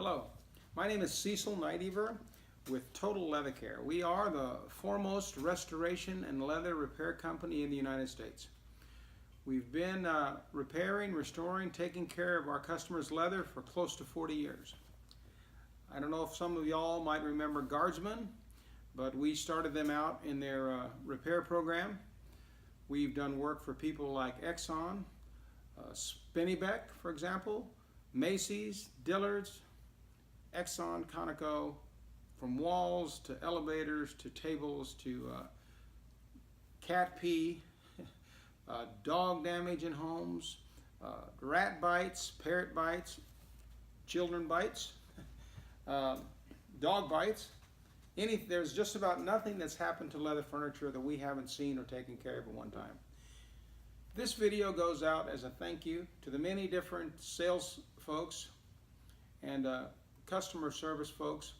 Hello, my name is Cecil Nightyver with Total Leather Care. We are the foremost restoration and leather repair company in the United States. We've been repairing, restoring, taking care of our customers' leather for close to 40 years. I don't know if some of y'all might remember Guardsman, but we started them out in their repair program. We've done work for people like Exxon, Spinnebeck, for example, Macy's, Dillard's, Exxon, Conoco, from walls to elevators to tables to cat pee, dog damage in homes, rat bites, parrot bites, children bites, dog bites. There's just about nothing that's happened to leather furniture that we haven't seen or taken care of at one time. This video goes out as a thank you to the many different sales folks and customer service folks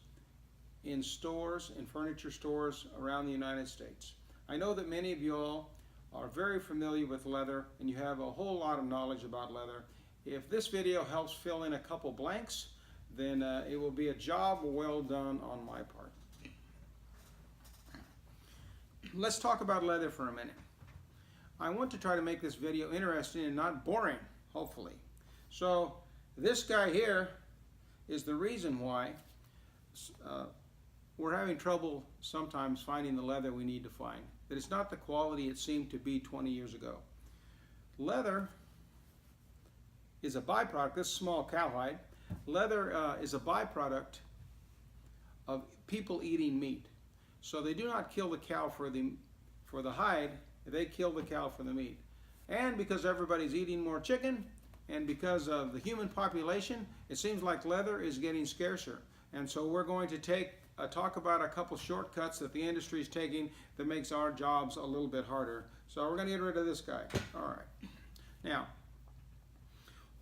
in stores and furniture stores around the United States. I know that many of you all are very familiar with leather and you have a whole lot of knowledge about leather. If this video helps fill in a couple blanks, then it will be a job well done on my part. Let's talk about leather for a minute. I want to try to make this video interesting and not boring, hopefully. So this guy here is the reason why we're having trouble sometimes finding the leather we need to find. That it's not the quality it seemed to be 20 years ago. Leather is a byproduct, this small cowhide, leather is a byproduct of people eating meat. So they do not kill the cow for the hide, they kill the cow for the meat. And because everybody's eating more chicken, and because of the human population, it seems like leather is getting scarcer. And so we're going to talk about a couple shortcuts that the industry is taking that makes our jobs a little bit harder. So we're going to get rid of this guy. All right. Now,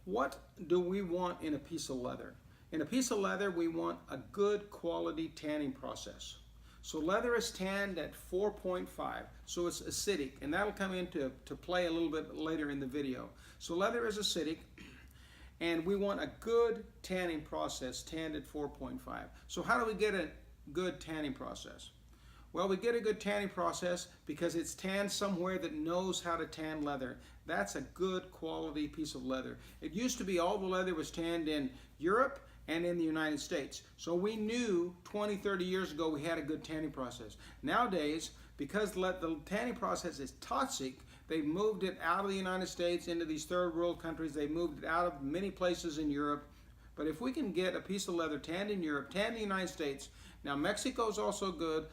what do we want in a piece of leather? In a piece of leather, we want a good quality tanning process. So leather is tanned at 4.5, so it's acidic, and that'll come into play a little bit later in the video. So leather is acidic, and we want a good tanning process, tanned at 4.5. So how do we get a good tanning process? Well, we get a good tanning process because it's tanned somewhere that knows how to tan leather. That's a good quality piece of leather. It used to be all the leather was tanned in Europe and in the United States. So we knew 20, 30 years ago we had a good tanning process. Nowadays, because the tanning process is toxic, they've moved it out of the United States into these third world countries. They've moved it out of many places in Europe. But if we can get a piece of leather tanned in Europe, tanned in the United States, now Mexico's also good.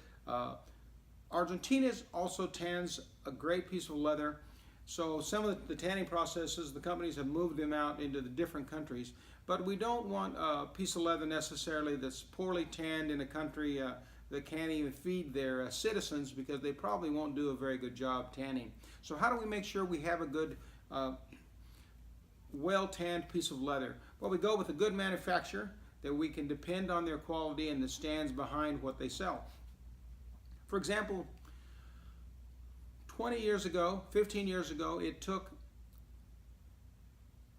Argentina also tans a great piece of leather. So some of the tanning processes, the companies have moved them out into the different countries. But we don't want a piece of leather necessarily that's poorly tanned in a country that can't even feed their citizens, because they probably won't do a very good job tanning. So how do we make sure we have a good, well-tanned piece of leather? Well, we go with a good manufacturer that we can depend on their quality and that stands behind what they sell. For example, 20 years ago, 15 years ago, it took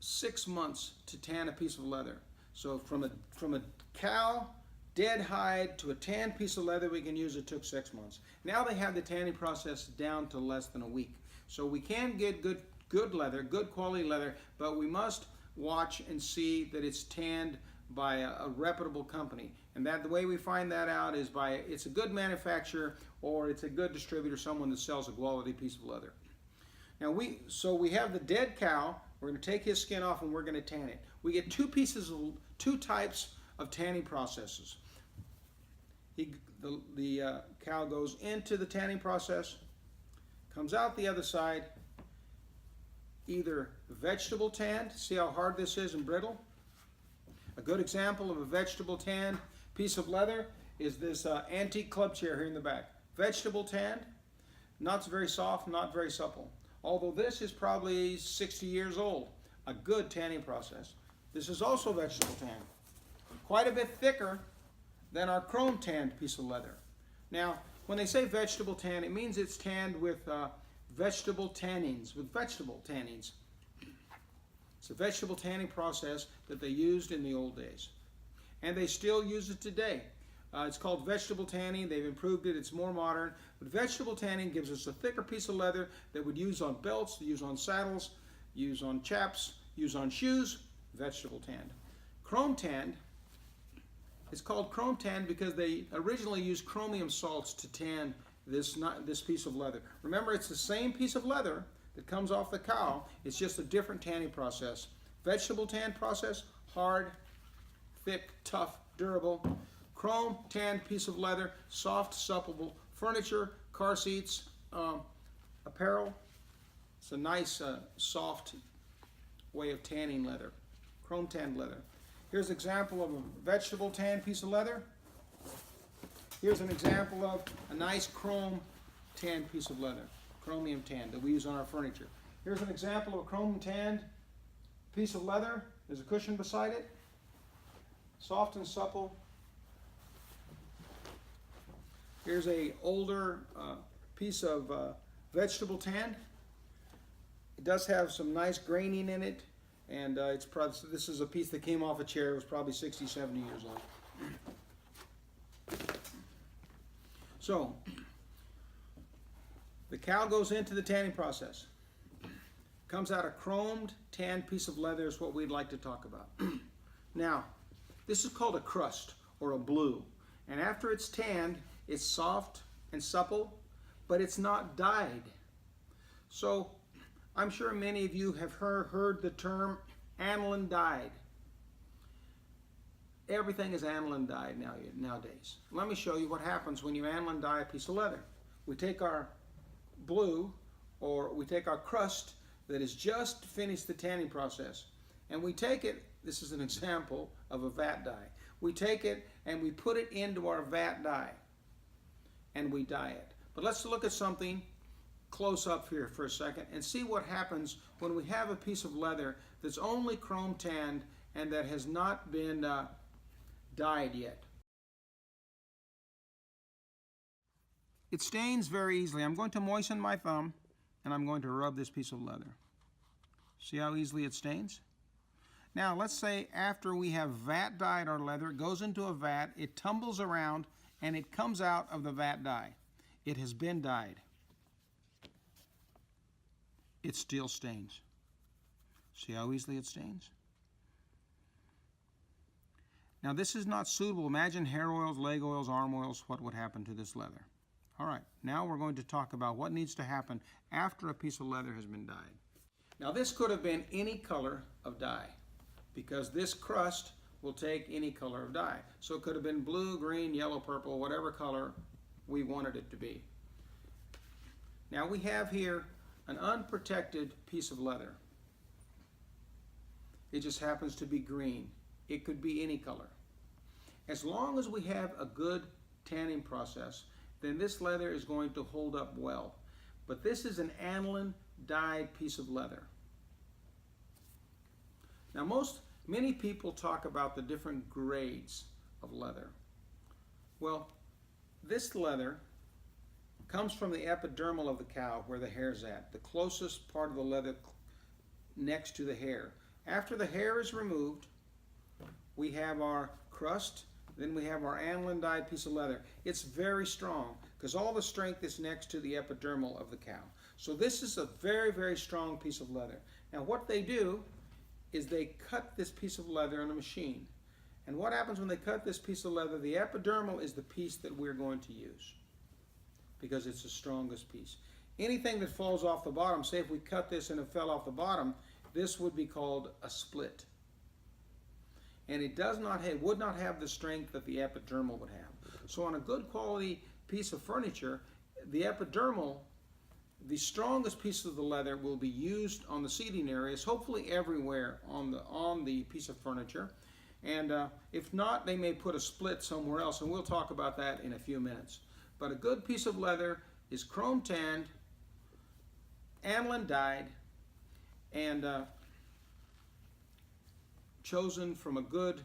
6 months to tan a piece of leather. So from a cow, dead hide, to a tanned piece of leather we can use, it took 6 months. Now they have the tanning process down to less than a week. So we can get good leather, good quality leather, but we must watch and see that it's tanned by a reputable company. And the way we find that out is by it's a good manufacturer or it's a good distributor, someone that sells a quality piece of leather. Now we have the dead cow. We're going to take his skin off and we're going to tan it. We get two types of tanning processes. The cow goes into the tanning process, comes out the other side, either vegetable tanned, see how hard this is and brittle. A good example of a vegetable tanned piece of leather is this antique club chair here in the back. Vegetable tanned, not very soft, not very supple. Although this is probably 60 years old, a good tanning process. This is also vegetable tanned, quite a bit thicker than our chrome tanned piece of leather. Now, when they say vegetable tan, it means it's tanned with vegetable tannins, It's a vegetable tanning process that they used in the old days. and they still use it today. It's called vegetable tanning. They've improved it. It's more modern. But vegetable tanning gives us a thicker piece of leather that would use on belts, use on saddles, use on chaps, use on shoes. Vegetable tanned. Chrome tanned. It's called chrome tanned because they originally used chromium salts to tan this piece of leather. Remember, it's the same piece of leather that comes off the cow. It's just a different tanning process. Vegetable tan process, hard, thick, tough, durable. Chrome tanned piece of leather, soft, supple, furniture, car seats, apparel. It's a nice, soft way of tanning leather. Chrome tanned leather. Here's an example of a vegetable tan piece of leather. Here's an example of a nice chrome tanned piece of leather, chromium tan, that we use on our furniture. Here's an example of a chrome tanned piece of leather. There's a cushion beside it, soft and supple. Here's a older piece of vegetable tan. It does have some nice graining in it, and this is a piece that came off a chair. It was probably 60, 70 years old. So, the cow goes into the tanning process. Comes out a chromed tanned piece of leather is what we'd like to talk about. Now, this is called a crust or a blue. And after it's tanned, it's soft and supple, but it's not dyed. So, I'm sure many of you have heard the term aniline dyed. Everything is aniline dyed nowadays. Let me show you what happens when you aniline dye a piece of leather. We take our blue, or we take our crust that has just finished the tanning process, and we take it, this is an example of a vat dye. We take it and we put it into our vat dye, and we dye it. But let's look at something close up here for a second and see what happens when we have a piece of leather that's only chrome tanned and that has not been dyed yet. It stains very easily. I'm going to moisten my thumb and I'm going to rub this piece of leather. See how easily it stains? Now let's say after we have vat dyed our leather, it goes into a vat, it tumbles around, and it comes out of the vat dye. It has been dyed. It still stains. See how easily it stains? Now this is not suitable. Imagine hair oils, leg oils, arm oils, what would happen to this leather. All right, now we're going to talk about what needs to happen after a piece of leather has been dyed. Now this could have been any color of dye, because this crust will take any color of dye. So it could have been blue, green, yellow, purple, whatever color we wanted it to be. Now we have here an unprotected piece of leather. It just happens to be green. It could be any color. As long as we have a good tanning process, then this leather is going to hold up well. But this is an aniline dyed piece of leather. Now many people talk about the different grades of leather. Well, this leather comes from the epidermal of the cow, where the hair's at, the closest part of the leather next to the hair. After the hair is removed, we have our crust, then we have our aniline dyed piece of leather. It's very strong because all the strength is next to the epidermal of the cow. So this is a very, very strong piece of leather. Now what they do is they cut this piece of leather in a machine. And what happens when they cut this piece of leather? The epidermal is the piece that we're going to use, because it's the strongest piece. Anything that falls off the bottom, say if we cut this and it fell off the bottom, this would be called a split. And it would not have the strength that the epidermal would have. So on a good quality piece of furniture, the epidermal, the strongest piece of the leather, will be used on the seating areas, hopefully everywhere on the piece of furniture. And if not, they may put a split somewhere else, and we'll talk about that in a few minutes. But a good piece of leather is chrome tanned, aniline dyed, and chosen from a good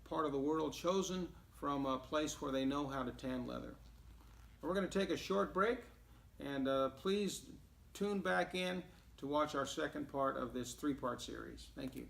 part of the world, chosen from a place where they know how to tan leather. We're going to take a short break, and please tune back in to watch our second part of this three-part series. Thank you.